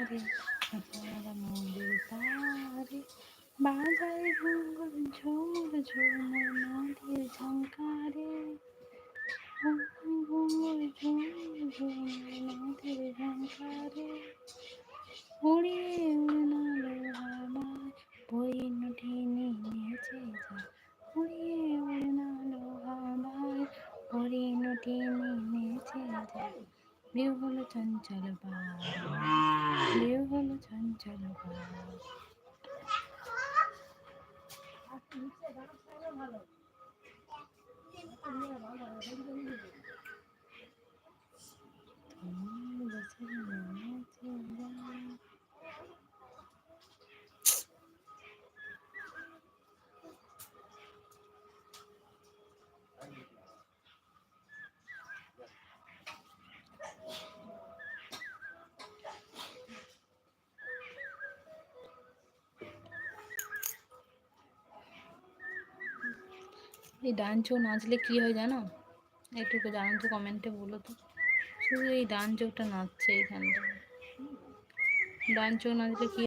রে সারা মন্দির তারে বাজায় ঘুঙুর ঝুমুর ঝুমুর নদীর ঝঙ্কারে ঘুঙুর ঝুমুর ঝুমুর নদীর ঝঙ্কারে উড়িয়ে উড়নালো হাওয়ায় পরিণতি নেমেছে যায় উড়িয়ে উড়নালো হাওয়ায় পরিণতি নেমেছে যায় ঢেউ হলো চঞ্চল বাজ ঢেউ হলো চঞ্চল বাজ এই ডান চোখ নাচলে কি হয় জানো? একটু জানো তো, কমেন্টে বলো তো। শুধু এই ডান চোখটা নাচছে এইখানটা। ডান চোখ নাচলে কি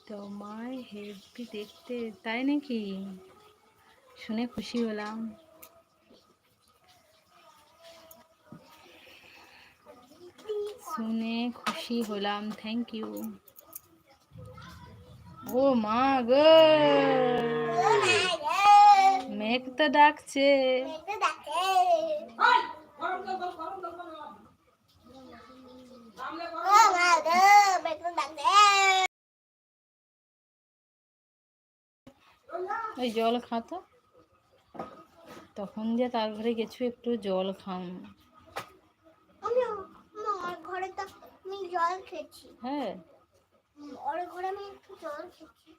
তোমার হেভি দেখতে, তাই নাকি? শুনে খুশি হলাম। শুনে খুশি হলাম, থ্যাংক ইউ। ও মা গো, মেঘ তো ডাকছে। ওই জল খাতো, তখন যে তার ঘরে গেছো, একটু জল খাম। ঘরে তো আমি জল খেয়েছি। হ্যাঁ, ওর ঘরে আমি একটু জল খেয়েছি।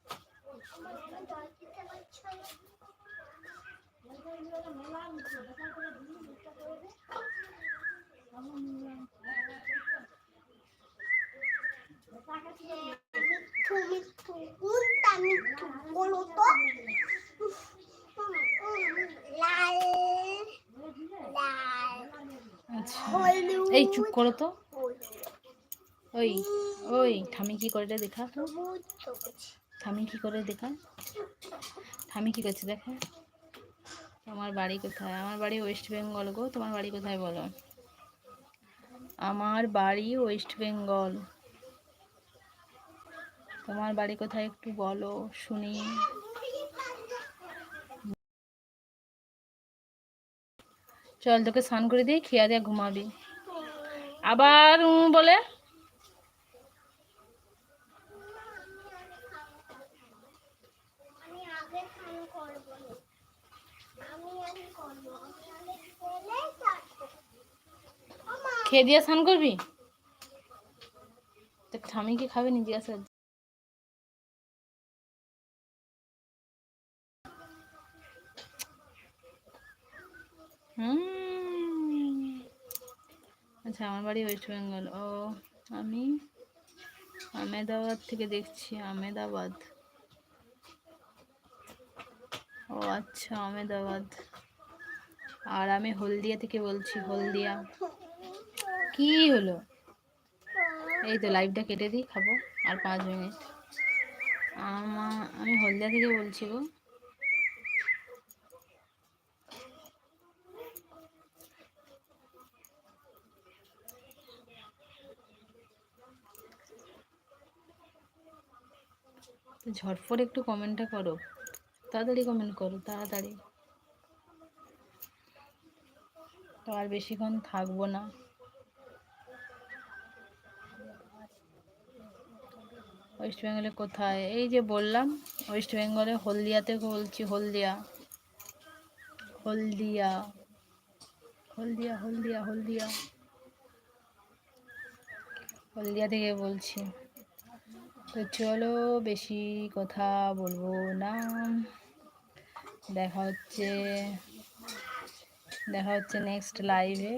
জল খেতে পারছো? এই চুপ করো তো। ওই ওই ঠামি কি করে দেখা, ঠামি কি করে দেখা, ঠামি কি করছে দেখা। তোমার বাড়ি কোথায়? আমার বাড়ি ওয়েস্ট বেঙ্গল গো। তোমার বাড়ি কোথায় বলো? আমার বাড়ি ওয়েস্ট বেঙ্গল। তোমার বাড়ি কোথায় একটু বলো শুনি। চল তোকে স্নান করে দিই, খেয়া দিয়া ঘুমাবি। আবার বলে খেয়ে দিয়ে স্নান করবি? তো ঠামি কি খাবে নি জিজ্ঞাসা। আচ্ছা, আমার বাড়ি ওয়েস্ট বেঙ্গল। ও, আমি আমেদাবাদ থেকে দেখছি। আমেদাবাদ, ও আচ্ছা, আমেদাবাদ। আর আমি হলদিয়া থেকে বলছি। হলদিয়া। কি হলো? এই তো লাইভটা কেটে দিই, খাবো আর 5 মিনিট। আমি হলদিয়া থেকে বলছি গো। ঝটফট একটু কমেন্টটা করো, তাড়াতাড়ি কমেন্ট করো, তাড়াতাড়ি। তো আর বেশিক্ষণ থাকবো না। ওয়েস্ট বেঙ্গলে কোথায়? এই যে বললাম, ওয়েস্ট বেঙ্গলে হলদিয়াতে বলছি। হলদিয়া, হলদিয়া, হলদিয়া, হলদিয়া, হলদিয়া, হলদিয়া থেকে বলছি। তো চলো, বেশি কথা বলবো না। দেখা হচ্ছে নেক্সট লাইভে।